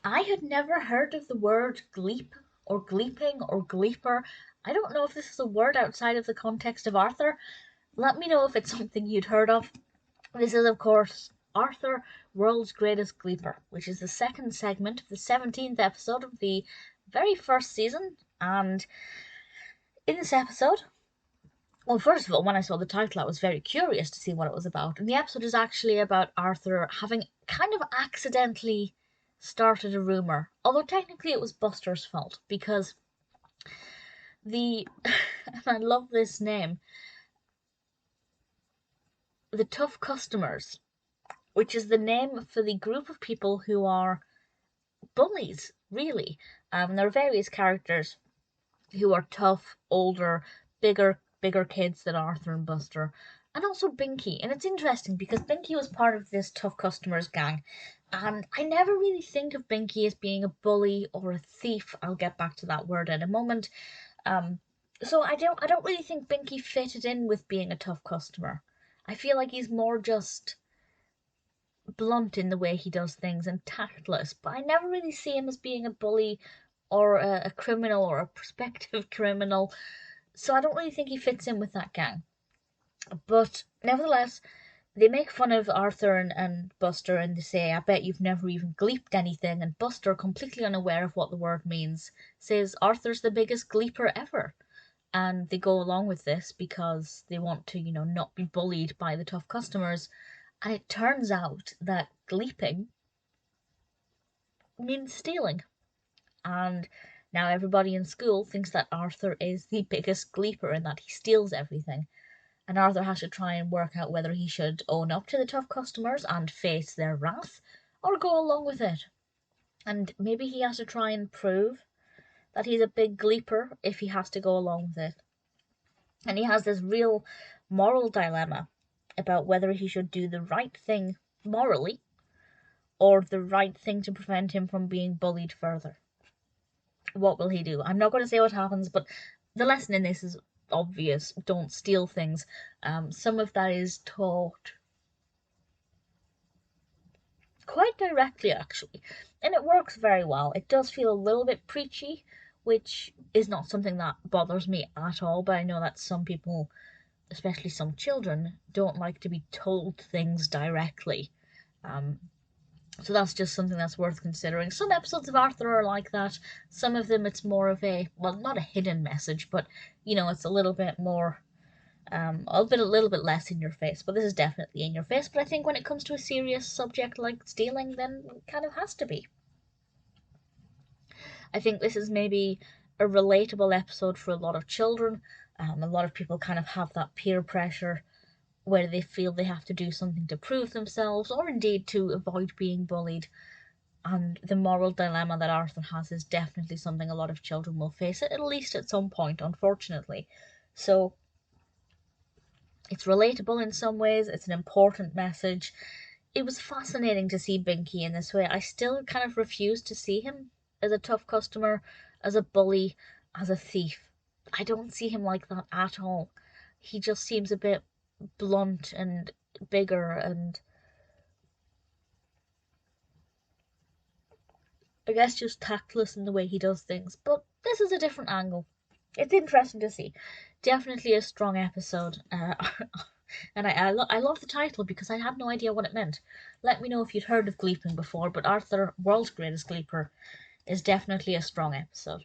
I had never heard of the word gleep or gleeping or gleeper. I don't know if this is a word outside of the context of Arthur. Let me know if it's something you'd heard of. This is, of course, Arthur, World's Greatest Gleeper, which is the second segment of the 17th episode of the very first season. And in this episode, well, first of all, when I saw the title, I was very curious to see what it was about. And the episode is actually about Arthur having kind of accidentally started a rumour. Although technically it was Buster's fault, because the, and I love this name, the Tough Customers, which is the name for the group of people who are bullies, really. There are various characters who are tough, older, bigger kids than Arthur and Buster, and also Binky. And it's interesting because Binky was part of this Tough Customers gang, and I never really think of Binky as being a bully or a thief. I'll get back to that word in a moment. So I don't really think Binky fitted in with being a tough customer. I feel like he's more just blunt in the way he does things and tactless, but I never really see him as being a bully or a criminal or a prospective criminal, so I don't really think he fits in with that gang. But nevertheless, they make fun of Arthur and Buster, and they say, I bet you've never even gleeped anything, and Buster, completely unaware of what the word means, says Arthur's the biggest gleeper ever. And they go along with this because they want to, not be bullied by the tough customers. And it turns out that gleeping means stealing. And now everybody in school thinks that Arthur is the biggest gleeper and that he steals everything. And Arthur has to try and work out whether he should own up to the tough customers and face their wrath, or go along with it. And maybe he has to try and prove that he's a big gleeper if he has to go along with it. And he has this real moral dilemma about whether he should do the right thing morally or the right thing to prevent him from being bullied further. What will he do? I'm not going to say what happens, but the lesson in this is obvious. Don't steal things. Some of that is taught quite directly, actually, and it works very well. It does feel a little bit preachy, which is not something that bothers me at all, but I know that some people, especially some children, don't like to be told things directly. So that's just something that's worth considering. Some episodes of Arthur are like that. Some of them it's more of a, well, not a hidden message, but it's a little bit more, a little bit less in your face. But this is definitely in your face. But I think when it comes to a serious subject like stealing, then it kind of has to be. I think this is maybe a relatable episode for a lot of children. A lot of people kind of have that peer pressure where they feel they have to do something to prove themselves, or indeed to avoid being bullied. And the moral dilemma that Arthur has is definitely something a lot of children will face, at least at some point, unfortunately. So it's relatable in some ways, it's an important message. It was fascinating to see Binky in this way. I still kind of refuse to see him as a tough customer, as a bully, as a thief. I don't see him like that at all. He just seems a bit blunt and bigger, and I guess just tactless in the way he does things. But this is a different angle. It's interesting to see. Definitely a strong episode. And I love the title because I had no idea what it meant. Let me know if you'd heard of Gleeping before, but Arthur, World's Greatest Gleeper, is definitely a strong episode.